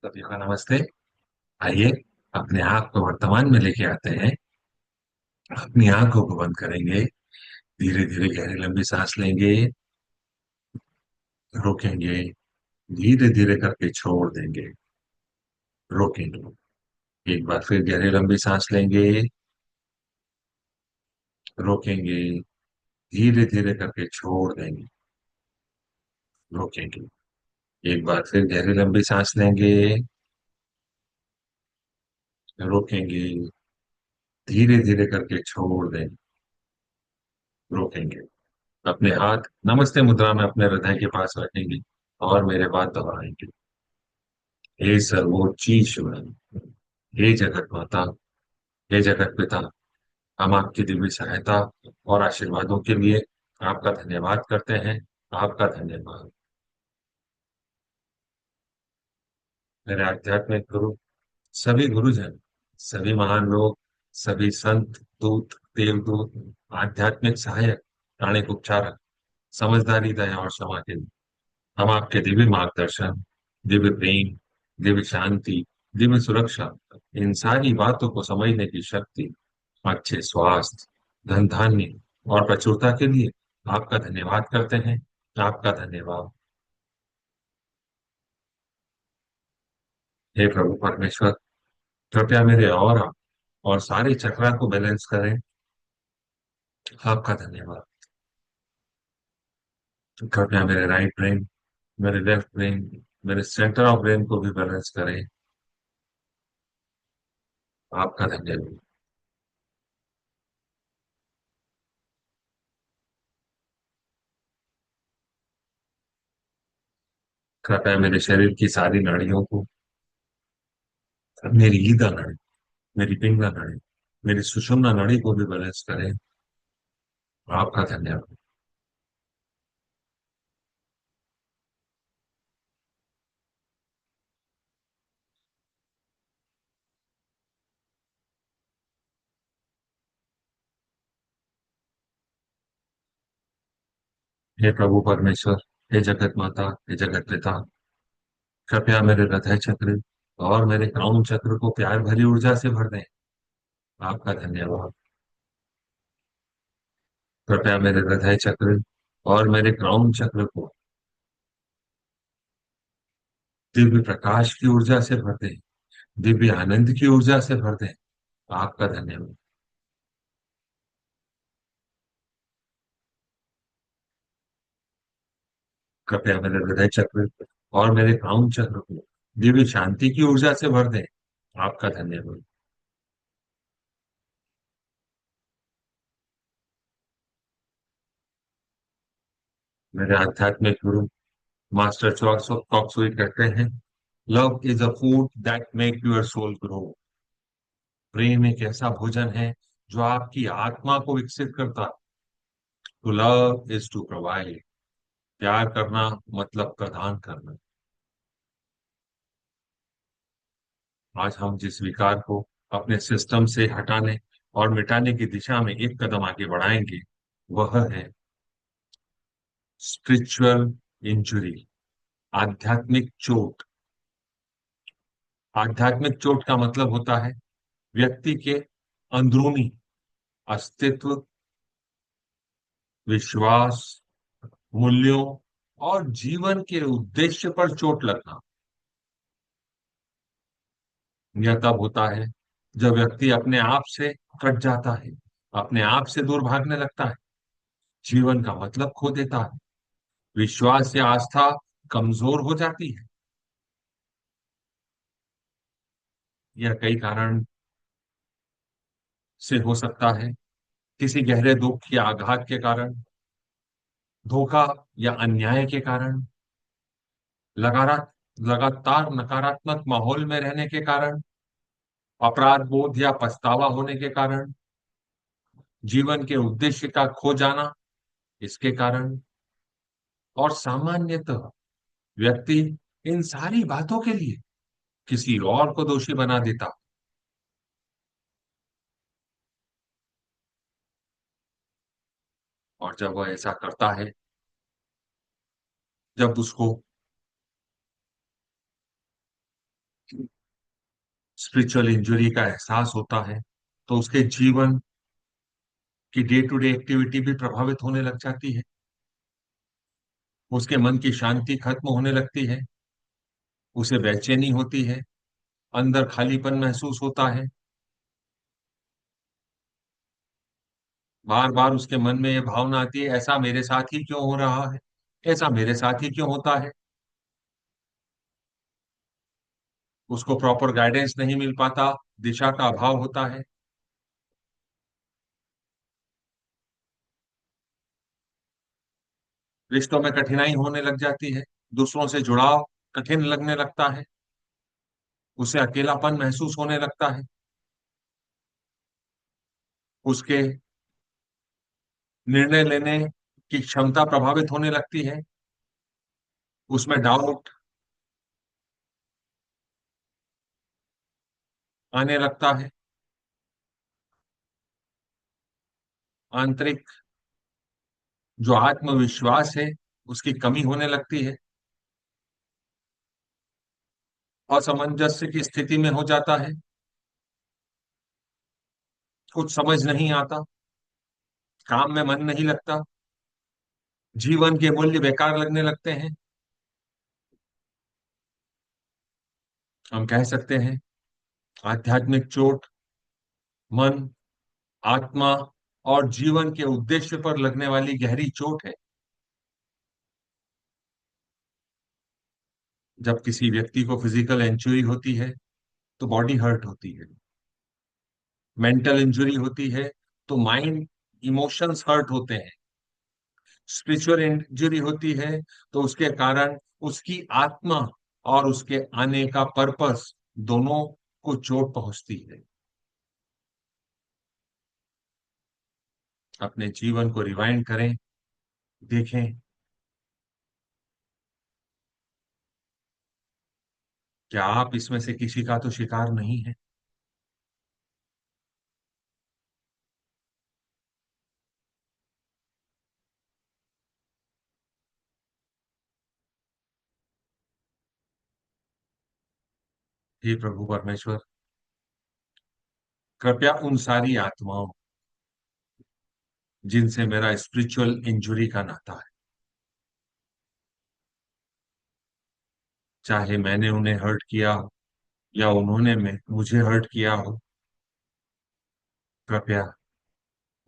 सभी को नमस्ते। आइए अपने आंख को वर्तमान में लेके आते हैं। अपनी आंखों को बंद करेंगे। धीरे धीरे गहरी लंबी सांस लेंगे। रोकेंगे। धीरे धीरे करके छोड़ देंगे। रोकेंगे। एक बार फिर गहरी लंबी सांस लेंगे। रोकेंगे। धीरे धीरे करके छोड़ देंगे। रोकेंगे। एक बार फिर गहरी लंबी सांस लेंगे। रोकेंगे। धीरे धीरे करके छोड़ देंगे। रोकेंगे। अपने हाथ नमस्ते मुद्रा में अपने हृदय के पास रखेंगे और मेरे बाद दोहराएंगे। हे सर्वोच्च ईश्वर, हे जगत माता, हे जगत पिता, हम आपकी दिव्य सहायता और आशीर्वादों के लिए आपका धन्यवाद करते हैं। आपका धन्यवाद। मेरे आध्यात्मिक गुरु, सभी गुरुजन, सभी महान लोग, सभी संत, दूत, देवदूत, आध्यात्मिक सहायक, प्राणिक उपचारक, समझदारी, दया और क्षमा के लिए हम आपके दिव्य मार्गदर्शन, दिव्य प्रेम, दिव्य शांति, दिव्य सुरक्षा, इन सारी बातों को समझने की शक्ति, अच्छे स्वास्थ्य, धन धान्य और प्रचुरता के लिए आपका धन्यवाद करते हैं। आपका धन्यवाद। हे प्रभु परमेश्वर, कृपया मेरे और सारे चक्रा को बैलेंस करें। आपका धन्यवाद। कृपया मेरे राइट ब्रेन, मेरे लेफ्ट ब्रेन, मेरे सेंटर ऑफ ब्रेन को भी बैलेंस करें। आपका धन्यवाद। कृपया मेरे शरीर की सारी नाड़ियों को, मेरी ईदा नाड़ी, मेरी पिंगला नाड़ी, मेरी सुषुम्ना नाड़ी को भी बैलेंस करें। आपका धन्यवाद। हे प्रभु परमेश्वर, हे जगत माता, हे जगत पिता, कृपया मेरे हृदय चक्र और मेरे क्राउन चक्र को प्यार भरी ऊर्जा से भर दें। आपका धन्यवाद। कृपया मेरे हृदय चक्र और मेरे क्राउन चक्र को दिव्य प्रकाश की ऊर्जा से भर दें। दिव्य आनंद की ऊर्जा से भर दें। आपका धन्यवाद। कृपया मेरे हृदय चक्र और मेरे क्राउन चक्र को दिव्य शांति की ऊर्जा से भर दें। आपका धन्यवाद। मेरे आध्यात्मिक गुरु मास्टर चौकसुई कहते हैं, love is a food that make your soul grow. प्रेम एक ऐसा भोजन है जो आपकी आत्मा को विकसित करता है। To love is to provide. प्यार करना मतलब प्रदान करना। आज हम जिस विकार को अपने सिस्टम से हटाने और मिटाने की दिशा में एक कदम आगे बढ़ाएंगे, वह है स्पिरिचुअल इंजुरी, आध्यात्मिक चोट। आध्यात्मिक चोट का मतलब होता है व्यक्ति के अंदरूनी अस्तित्व, विश्वास, मूल्यों और जीवन के उद्देश्य पर चोट लगना। यह तब होता है जब व्यक्ति अपने आप से कट जाता है, अपने आप से दूर भागने लगता है, जीवन का मतलब खो देता है, विश्वास या आस्था कमजोर हो जाती है। यह कई कारण से हो सकता है। किसी गहरे दुख या आघात के कारण, धोखा या अन्याय के कारण, लगातार नकारात्मक माहौल में रहने के कारण, अपराध बोध या पछतावा होने के कारण, जीवन के उद्देश्य का खो जाना इसके कारण, और सामान्यतः व्यक्ति इन सारी बातों के लिए किसी और को दोषी बना देता। और जब वह ऐसा करता है, जब उसको स्पिरिचुअल इंजरी का एहसास होता है, तो उसके जीवन की डे टू डे एक्टिविटी भी प्रभावित होने लग जाती है। उसके मन की शांति खत्म होने लगती है। उसे बेचैनी होती है। अंदर खालीपन महसूस होता है। बार बार उसके मन में ये भावना आती है, ऐसा मेरे साथ ही क्यों हो रहा है, ऐसा मेरे साथ ही क्यों होता है। उसको प्रॉपर गाइडेंस नहीं मिल पाता। दिशा का अभाव होता है। रिश्तों में कठिनाई होने लग जाती है। दूसरों से जुड़ाव कठिन लगने लगता है। उसे अकेलापन महसूस होने लगता है। उसके निर्णय लेने की क्षमता प्रभावित होने लगती है। उसमें डाउट आने लगता है। आंतरिक जो आत्मविश्वास है, उसकी कमी होने लगती है। असमंजस्य की स्थिति में हो जाता है। कुछ समझ नहीं आता। काम में मन नहीं लगता। जीवन के मूल्य बेकार लगने लगते हैं। हम कह सकते हैं आध्यात्मिक चोट मन, आत्मा और जीवन के उद्देश्य पर लगने वाली गहरी चोट है। जब किसी व्यक्ति को फिजिकल इंजरी होती है तो बॉडी हर्ट होती है। मेंटल इंजरी होती है तो माइंड, इमोशंस हर्ट होते हैं। स्पिरिचुअल इंजरी होती है तो उसके कारण उसकी आत्मा और उसके आने का पर्पस दोनों को चोट पहुंचती है। अपने जीवन को रिवाइंड करें, देखें क्या आप इसमें से किसी का तो शिकार नहीं है। हे प्रभु परमेश्वर, कृपया उन सारी आत्माओं जिनसे मेरा स्पिरिचुअल इंजुरी का नाता है, चाहे मैंने उन्हें हर्ट किया हो या उन्होंने मुझे हर्ट किया हो, कृपया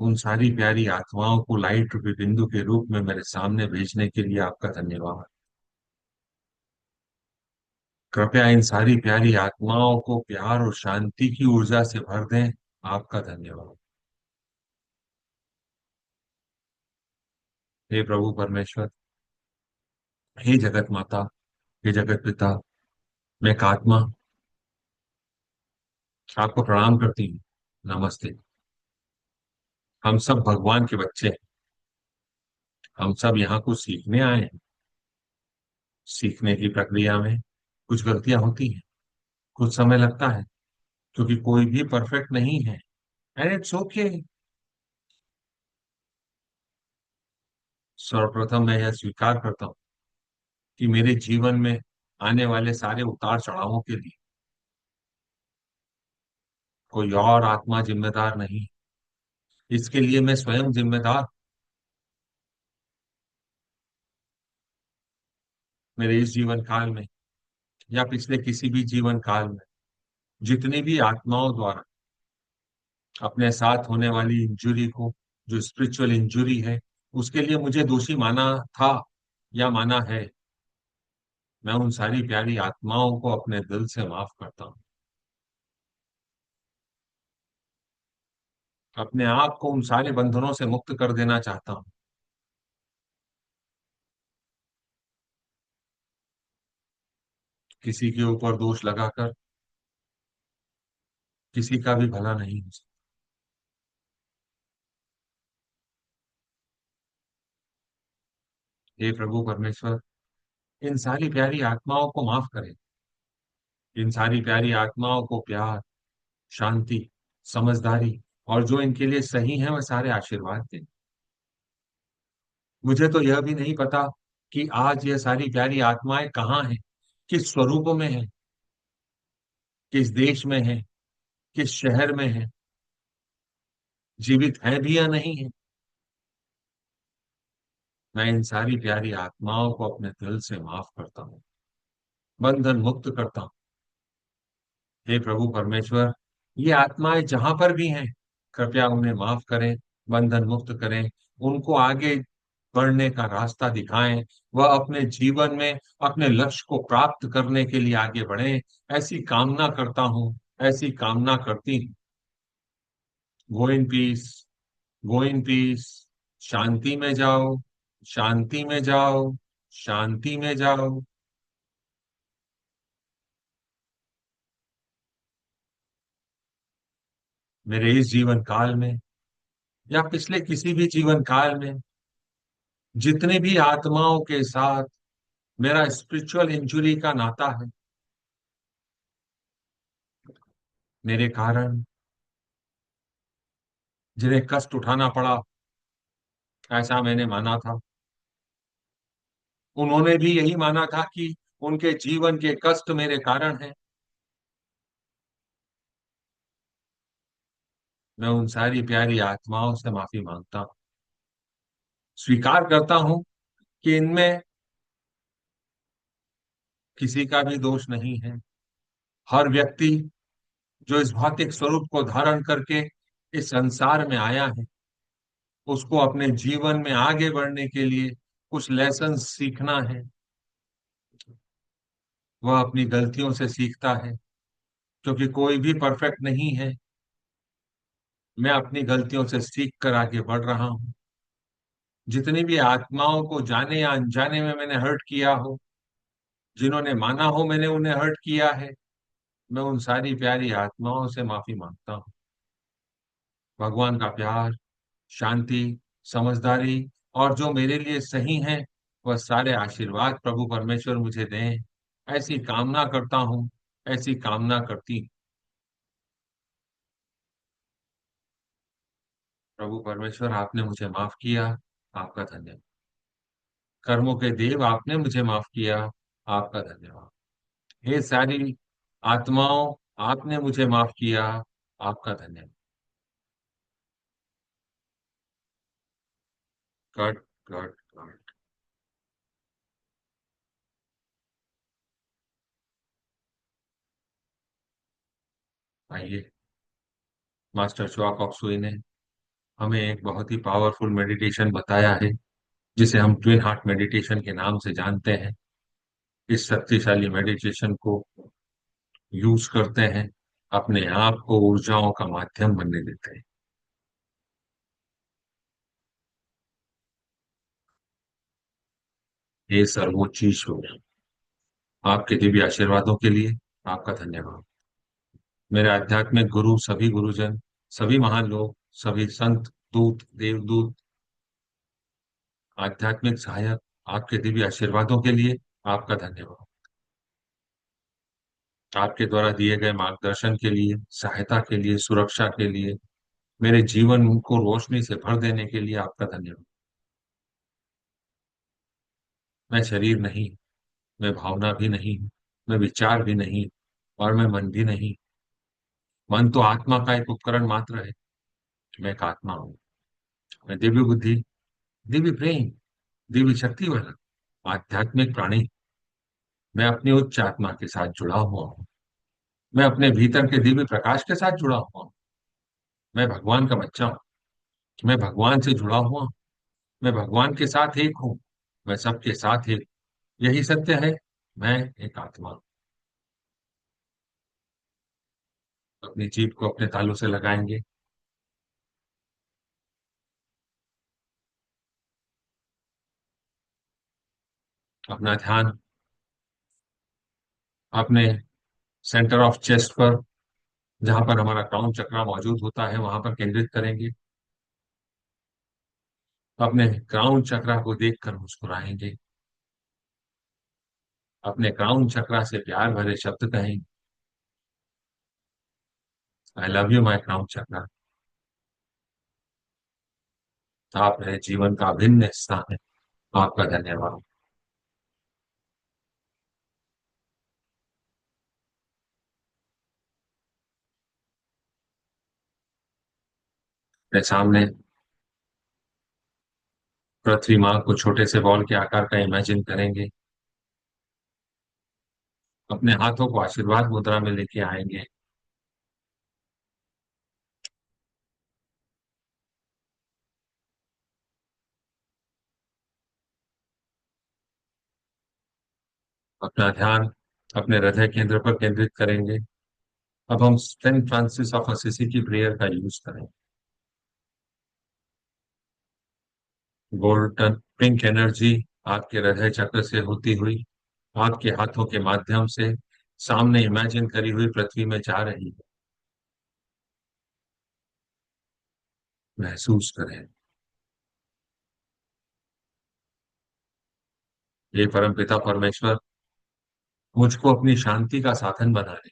उन सारी प्यारी आत्माओं को लाइट रूपी बिंदु के रूप में मेरे सामने भेजने के लिए आपका धन्यवाद। कृपया इन सारी प्यारी आत्माओं को प्यार और शांति की ऊर्जा से भर दें। आपका धन्यवाद। हे प्रभु परमेश्वर, हे जगत माता, हे जगत पिता, मैं एक आत्मा आपको प्रणाम करती हूँ। नमस्ते। हम सब भगवान के बच्चे हैं। हम सब यहाँ कुछ सीखने आए हैं। सीखने की प्रक्रिया में कुछ गलतियां होती हैं। कुछ समय लगता है, क्योंकि कोई भी परफेक्ट नहीं है। And it's okay. सर्वप्रथम मैं यह स्वीकार करता हूँ कि मेरे जीवन में आने वाले सारे उतार चढ़ावों के लिए कोई और आत्मा जिम्मेदार नहीं। इसके लिए मैं स्वयं जिम्मेदार। मेरे इस जीवन काल में या पिछले किसी भी जीवन काल में जितनी भी आत्माओं द्वारा अपने साथ होने वाली इंजुरी को, जो स्पिरिचुअल इंजुरी है, उसके लिए मुझे दोषी माना था या माना है, मैं उन सारी प्यारी आत्माओं को अपने दिल से माफ करता हूँ। अपने आप को उन सारे बंधनों से मुक्त कर देना चाहता हूँ। किसी के ऊपर दोष लगाकर किसी का भी भला नहीं हो सकता। हे प्रभु परमेश्वर, इन सारी प्यारी आत्माओं को माफ करें। इन सारी प्यारी आत्माओं को प्यार, शांति, समझदारी और जो इनके लिए सही है वह सारे आशीर्वाद दें। मुझे तो यह भी नहीं पता कि आज ये सारी प्यारी आत्माएं कहाँ हैं, किस स्वरूप में हैं, किस देश में है, किस शहर में है, जीवित है भी या नहीं है, मैं इन सारी प्यारी आत्माओं को अपने दिल से माफ करता हूँ, बंधन मुक्त करता हूँ। हे प्रभु परमेश्वर, ये आत्माएं जहां पर भी हैं, कृपया उन्हें माफ करें, बंधन मुक्त करें, उनको आगे बढ़ने का रास्ता दिखाएं। वह अपने जीवन में अपने लक्ष्य को प्राप्त करने के लिए आगे बढ़ें, ऐसी कामना करता हूँ, ऐसी कामना करती हूँ। गो in peace, go in peace. शांति में जाओ, शांति में जाओ, शांति में जाओ। मेरे इस जीवन काल में या पिछले किसी भी जीवन काल में जितने भी आत्माओं के साथ मेरा स्पिरिचुअल इंजुरी का नाता है, मेरे कारण जिन्हें कष्ट उठाना पड़ा, ऐसा मैंने माना था, उन्होंने भी यही माना था कि उनके जीवन के कष्ट मेरे कारण हैं। मैं उन सारी प्यारी आत्माओं से माफी मांगता हूँ, स्वीकार करता हूँ कि इनमें किसी का भी दोष नहीं है। हर व्यक्ति जो इस भौतिक स्वरूप को धारण करके इस संसार में आया है, उसको अपने जीवन में आगे बढ़ने के लिए कुछ लेसन सीखना है। वह अपनी गलतियों से सीखता है, क्योंकि कोई भी परफेक्ट नहीं है। मैं अपनी गलतियों से सीख कर आगे बढ़ रहा हूँ। जितनी भी आत्माओं को जाने या अनजाने में मैंने हर्ट किया हो, जिन्होंने माना हो मैंने उन्हें हर्ट किया है, मैं उन सारी प्यारी आत्माओं से माफी मांगता हूँ। भगवान का प्यार, शांति, समझदारी और जो मेरे लिए सही है, वह सारे आशीर्वाद प्रभु परमेश्वर मुझे दें, ऐसी कामना करता हूँ, ऐसी कामना करती हूँ। प्रभु परमेश्वर, आपने मुझे माफ किया, आपका धन्यवाद। कर्मों के देव, आपने मुझे माफ किया, आपका धन्यवाद। हे सारी आत्माओं, आपने मुझे माफ किया, आपका धन्यवाद। God, God, God. आइए, मास्टर च्वाक ऑफ सुई ने हमें एक बहुत ही पावरफुल मेडिटेशन बताया है, जिसे हम ट्विन हार्ट मेडिटेशन के नाम से जानते हैं। इस शक्तिशाली मेडिटेशन को यूज करते हैं, अपने आप को ऊर्जाओं का माध्यम बनने देते हैं। ये सर्वोच्च ईश्वर, आपके दिव्य आशीर्वादों के लिए आपका धन्यवाद। मेरे आध्यात्मिक गुरु, सभी गुरुजन, सभी महान लोग, सभी संत, दूत, देवदूत, आध्यात्मिक सहायक, आपके दिव्य आशीर्वादों के लिए आपका धन्यवाद। आपके द्वारा दिए गए मार्गदर्शन के लिए, सहायता के लिए, सुरक्षा के लिए, मेरे जीवन को रोशनी से भर देने के लिए आपका धन्यवाद। मैं शरीर नहीं, मैं भावना भी नहीं, मैं विचार भी नहीं, और मैं मन भी नहीं। मन तो आत्मा का एक उपकरण मात्र है। मैं एक आत्मा हूँ। मैं दिव्य बुद्धि, दिव्य प्रेम, दिव्य शक्ति वाला आध्यात्मिक प्राणी। मैं अपनी उच्च आत्मा के साथ जुड़ा हुआ हूँ। मैं अपने भीतर के दिव्य प्रकाश के साथ जुड़ा हुआ हूँ। मैं भगवान का बच्चा हूँ। मैं भगवान से जुड़ा हुआ हूँ। मैं भगवान के साथ एक हूँ। मैं सबके साथ एक। यही सत्य है। मैं एक आत्मा हूँ। अपनी जीभ को अपने तालू से लगाएंगे। अपना ध्यान अपने सेंटर ऑफ चेस्ट पर, जहां पर हमारा क्राउन चक्रा मौजूद होता है, वहां पर केंद्रित करेंगे। अपने क्राउन चक्रा को देखकर मुस्कुराएंगे। अपने क्राउन चक्रा से प्यार भरे शब्द कहेंगे। I love you my crown chakra. आप मेरे जीवन का अभिन्न हिस्सा है। आपका धन्यवाद। अपने सामने पृथ्वी माँ को छोटे से बॉल के आकार का इमेजिन करेंगे। अपने हाथों को आशीर्वाद मुद्रा में लेके आएंगे। अपना ध्यान अपने हृदय केंद्र पर केंद्रित करेंगे। अब हम सेंट फ्रांसिस ऑफ असिसी की प्रेयर का यूज करें। गोल्डन पिंक एनर्जी आपके हृदय चक्र से होती हुई आपके हाथों के माध्यम से सामने इमेजिन करी हुई पृथ्वी में जा रही है। महसूस करें। ये परमपिता परमेश्वर मुझको अपनी शांति का साधन बना ले।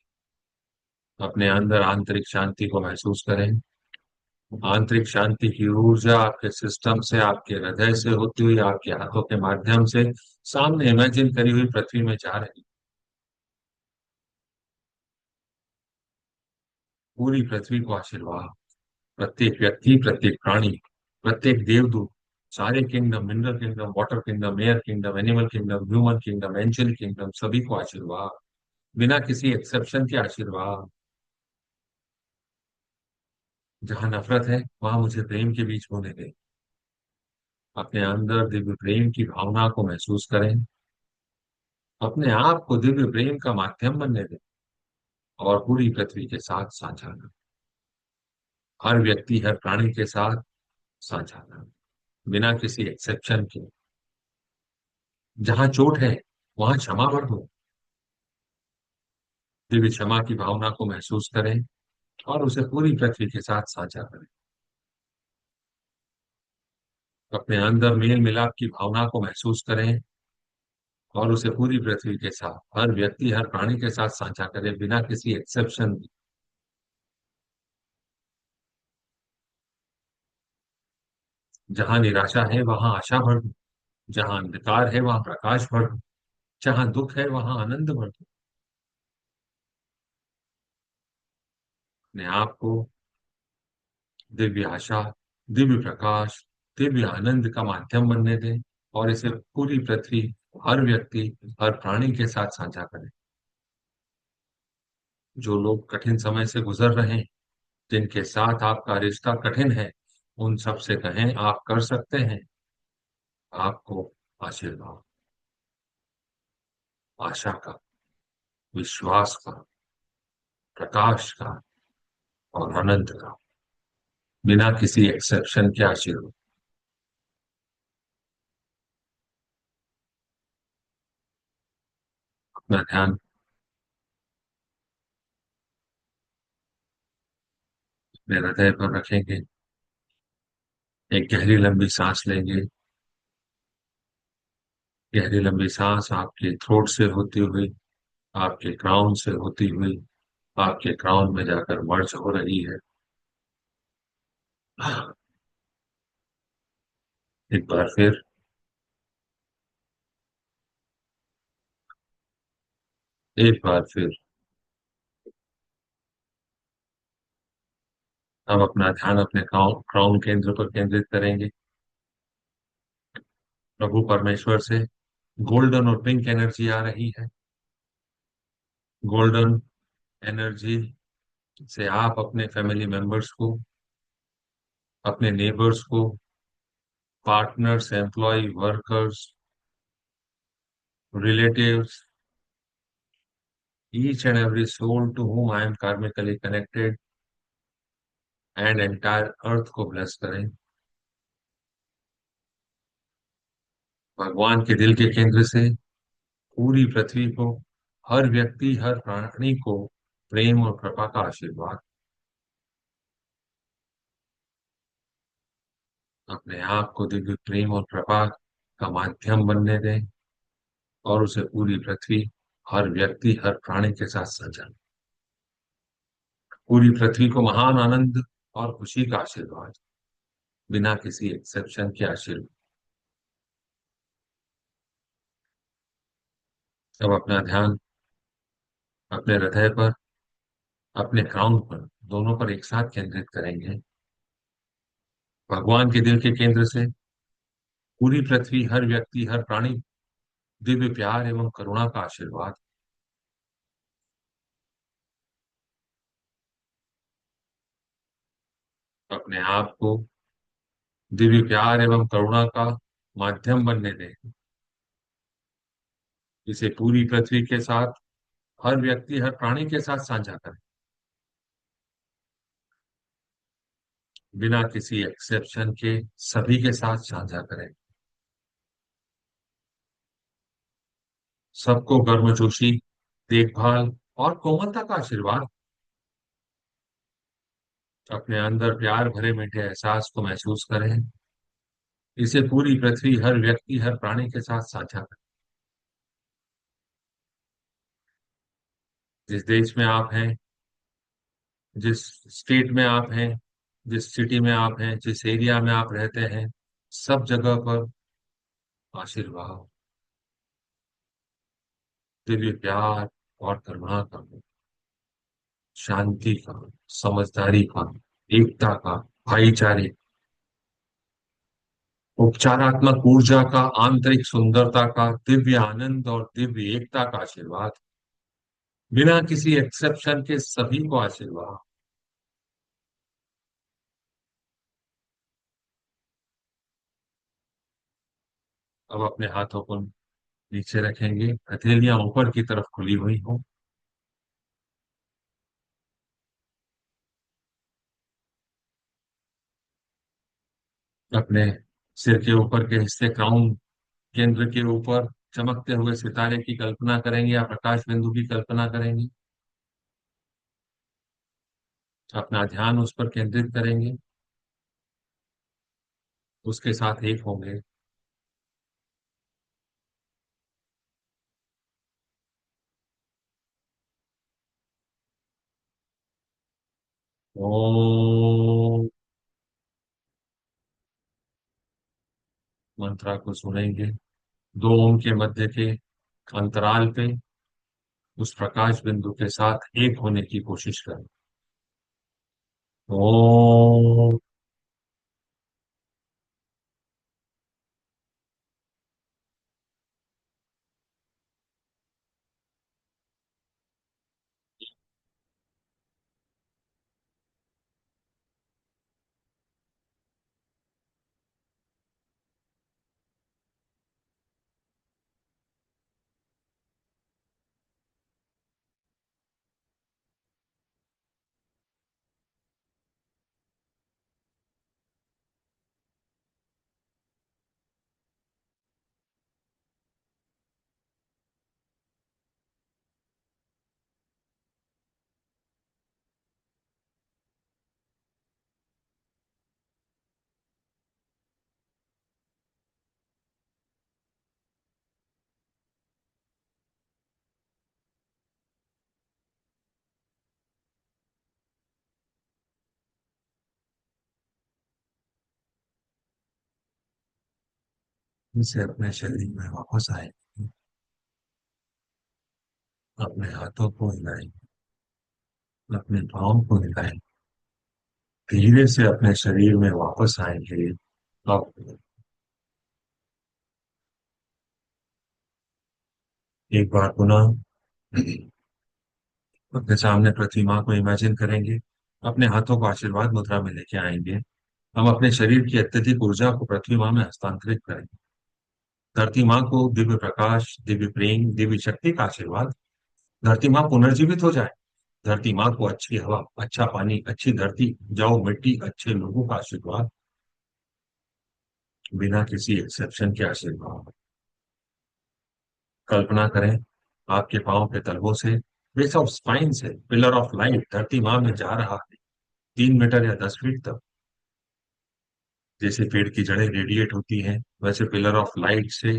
अपने अंदर आंतरिक शांति को महसूस करें। आंतरिक शांति की ऊर्जा आपके सिस्टम से, आपके हृदय से होती हुई आपके हाथों के माध्यम से सामने इमेजिन करी हुई पृथ्वी में जा रही। पूरी पृथ्वी को आशीर्वाद। प्रत्येक व्यक्ति, प्रत्येक प्राणी, प्रत्येक देवदूत, सारे kingdom, mineral kingdom, water kingdom, air kingdom, animal kingdom, human kingdom, angel kingdom, सभी को आशीर्वाद। बिना किसी एक्सेप्शन के आशीर्वाद। जहां नफरत है वहां मुझे प्रेम के बीच होने दे। अपने अंदर दिव्य प्रेम की भावना को महसूस करें। अपने आप को दिव्य प्रेम का माध्यम बनने दें और पूरी पृथ्वी के साथ साझा करें। हर व्यक्ति, हर प्राणी के साथ साझा करें, बिना किसी एक्सेप्शन के। जहां चोट है वहां क्षमा कर दो। दिव्य क्षमा की भावना को महसूस करें और उसे पूरी पृथ्वी के साथ साझा करें। अपने अंदर मेल मिलाप की भावना को महसूस करें और उसे पूरी पृथ्वी के साथ, हर व्यक्ति, हर प्राणी के साथ साझा करें, बिना किसी एक्सेप्शन के। जहां निराशा है वहां आशा भर दो। जहां अंधकार है वहां प्रकाश भर दो। जहां दुख है वहां आनंद भर दो। अपने आप को दिव्य आशा, दिव्य प्रकाश, दिव्य आनंद का माध्यम बनने दें और इसे पूरी पृथ्वी, हर व्यक्ति, हर प्राणी के साथ साझा करें। जो लोग कठिन समय से गुजर रहे हैं, जिनके साथ आपका रिश्ता कठिन है, उन सब से कहें आप कर सकते हैं। आपको आशीर्वाद, आशा का, विश्वास का, प्रकाश का और आनंद का, बिना किसी एक्सेप्शन के आशीर्वाद। अपना ध्यान अपने हृदय पर रखेंगे। एक गहरी लंबी सांस लेंगे। गहरी लंबी सांस आपके थ्रोट से होती हुई, आपके क्राउन से होती हुई, आपके क्राउन में जाकर मर्ज हो रही है। एक बार फिर। एक बार फिर। हम अपना ध्यान अपने क्राउन केंद्र पर केंद्रित करेंगे। प्रभु परमेश्वर से गोल्डन और पिंक एनर्जी आ रही है। गोल्डन एनर्जी से आप अपने फैमिली मेंबर्स को, अपने नेबर्स को, partners, employ, workers, relatives, each and every soul to whom I am karmically connected and entire earth को ब्लेस करें। भगवान के दिल के केंद्र से पूरी पृथ्वी को, हर व्यक्ति, हर प्राणी को प्रेम और कृपा का आशीर्वाद। अपने आप को दिव्य प्रेम और कृपा का माध्यम बनने दें और उसे पूरी पृथ्वी, हर व्यक्ति, हर प्राणी के साथ साझा। पूरी पृथ्वी को महान आनंद और खुशी का आशीर्वाद, बिना किसी एक्सेप्शन के आशीर्वाद। अब अपना ध्यान अपने हृदय पर, अपने क्राउन पर, दोनों पर एक साथ केंद्रित करेंगे। भगवान के दिल के केंद्र से पूरी पृथ्वी, हर व्यक्ति, हर प्राणी दिव्य प्यार एवं करुणा का आशीर्वाद। अपने आप को दिव्य प्यार एवं करुणा का माध्यम बनने दें। इसे पूरी पृथ्वी के साथ, हर व्यक्ति, हर प्राणी के साथ साझा करें, बिना किसी एक्सेप्शन के सभी के साथ साझा करें। सबको गर्मजोशी, देखभाल और कोमलता का आशीर्वाद। अपने अंदर प्यार भरे मीठे एहसास को महसूस करें। इसे पूरी पृथ्वी, हर व्यक्ति, हर प्राणी के साथ साझा करें। जिस देश में आप हैं, जिस स्टेट में आप हैं, जिस सिटी में आप हैं, जिस एरिया में आप रहते हैं, सब जगह पर आशीर्वाद, दिव्य प्यार और करुणा का, शांति का, समझदारी का, एकता का, भाईचारे, उपचारात्मक ऊर्जा का, आंतरिक सुंदरता का, दिव्य आनंद और दिव्य एकता का आशीर्वाद। बिना किसी एक्सेप्शन के सभी को आशीर्वाद। अब अपने हाथों को नीचे रखेंगे, हथेलियां ऊपर की तरफ खुली हुई हो। अपने सिर के ऊपर के हिस्से, क्राउन केंद्र के ऊपर चमकते हुए सितारे की कल्पना करेंगे या प्रकाश बिंदु की कल्पना करेंगे। अपना ध्यान उस पर केंद्रित करेंगे, उसके साथ एक होंगे। ओम मंत्रा को सुनेंगे। दो ओम के मध्य के अंतराल पे उस प्रकाश बिंदु के साथ एक होने की कोशिश करें। ओम। इसे अपने शरीर में वापस आए। अपने हाथों को हिलाएं, अपने पाँव को हिलाएं, धीरे से अपने शरीर में वापस आएंगे। अब एक बार पुनः अपने सामने प्रतिमा को इमेजिन करेंगे। अपने हाथों को आशीर्वाद मुद्रा में लेके आएंगे। हम अपने शरीर की अत्यधिक ऊर्जा को पृथ्वी माँ में हस्तांतरित करेंगे। धरती माँ को दिव्य प्रकाश, दिव्य प्रेम, दिव्य शक्ति का आशीर्वाद। धरती माँ पुनर्जीवित हो जाए। धरती माँ को अच्छी हवा, अच्छा पानी, अच्छी धरती, उपजाऊ मिट्टी, अच्छे लोगों का आशीर्वाद। बिना किसी एक्सेप्शन के आशीर्वाद। कल्पना करें, आपके पांव के तलवों से, बेस ऑफ स्पाइन से पिलर ऑफ लाइट धरती माँ में जा रहा है, 3 मीटर या 10 फीट तक। जैसे पेड़ की जड़ें रेडिएट होती हैं, वैसे पिलर ऑफ लाइट से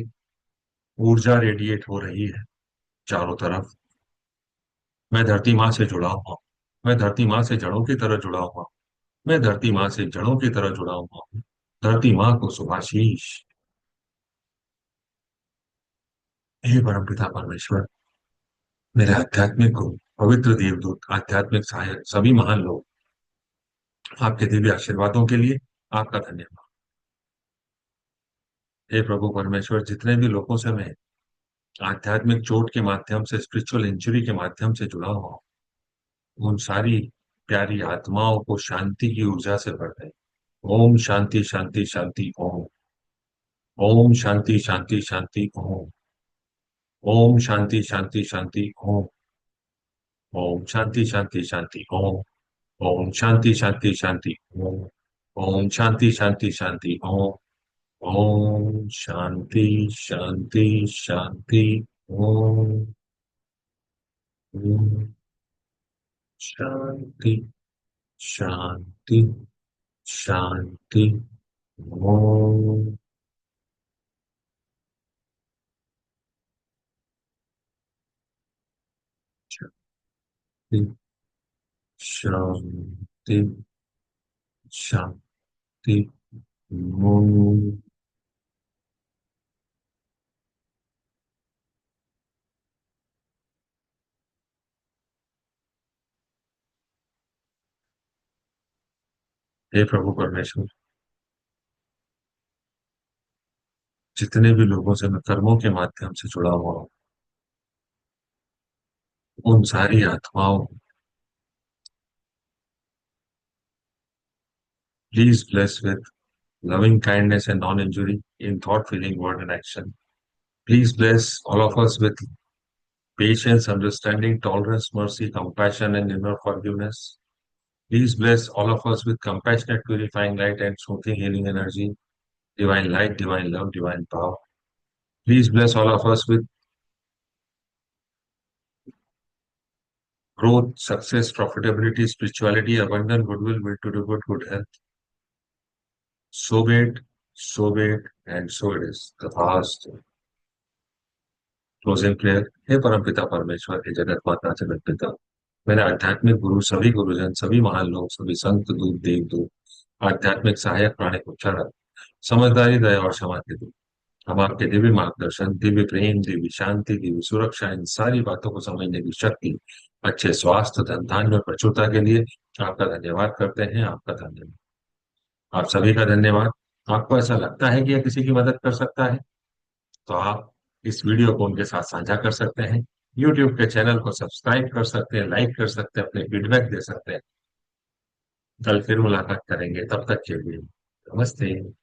ऊर्जा रेडिएट हो रही है चारों तरफ। मैं धरती माँ से जुड़ा हुआ हूँ। मैं धरती माँ से जड़ों की तरह जुड़ा हुआ हूँ। मैं धरती माँ से जड़ों की तरह जुड़ा हुआ हूँ। धरती माँ को शुभाशीष। हे परमपिता परमेश्वर, मेरे आध्यात्मिक गुरु, पवित्र देवदूत, आध्यात्मिक सहायक, सभी महान लोग, आपके दिव्य आशीर्वादों के लिए आपका धन्यवाद। हे प्रभु परमेश्वर, जितने भी लोगों से मैं आध्यात्मिक चोट के माध्यम से, स्पिरिचुअल इंजरी के माध्यम से जुड़ा हुआ हूं, उन सारी प्यारी आत्माओं को शांति की ऊर्जा से भर दे। ओम शांति शांति शांति ओम। ओम शांति शांति शांति ओम। ओम शांति शांति शांति ओम। ओम शांति शांति शांति ओम। ओम शांति शांति शांति ओम। ओम शांति शांति शांति ओम। ओम शांति शांति शांति ओम। ओम शांति शांति शांति ओम। शांति शांति शांति ओम। हे प्रभु परमेश्वर, जितने भी लोगों से मैं कर्मों के माध्यम से जुड़ा हुआ हूं, उन सारी आत्माओं, please bless with loving kindness and non-injury in thought, feeling, word, and action. Please bless all of us with patience, understanding, tolerance, mercy, compassion, and inner forgiveness. Please bless all of us with compassionate, purifying light and smoothing, healing energy, divine light, divine love, divine power. Please bless all of us with growth, success, profitability, spirituality, abundant goodwill, will to do good, good health. So be it, so be it, and so it is. The past. Closing prayer. हे परमपिता परमेश्वर, हे जगत माता जगत पिता, मेरे आध्यात्मिक गुरु, सभी गुरुजन, सभी महान लोग, सभी संत दूत देवदूत, आध्यात्मिक सहायक प्राणिक उपचारक, समझदारी दया और क्षमा के दूत, हम आपके दिव्य मार्गदर्शन, दिव्य प्रेम, दिव्य शांति, दिव्य सुरक्षा, इन सारी बातों को समझने की शक्ति, अच्छे स्वास्थ्य, धन धान्य और प्रचुरता के लिए आपका धन्यवाद करते हैं। आपका धन्यवाद। आप सभी का धन्यवाद। आपको ऐसा लगता है कि यह किसी की मदद कर सकता है, तो आप इस वीडियो को उनके साथ साझा कर सकते हैं। यूट्यूब के चैनल को सब्सक्राइब कर सकते हैं, लाइक कर सकते हैं, अपने फीडबैक दे सकते हैं। कल फिर मुलाकात करेंगे, तब तक के लिए नमस्ते।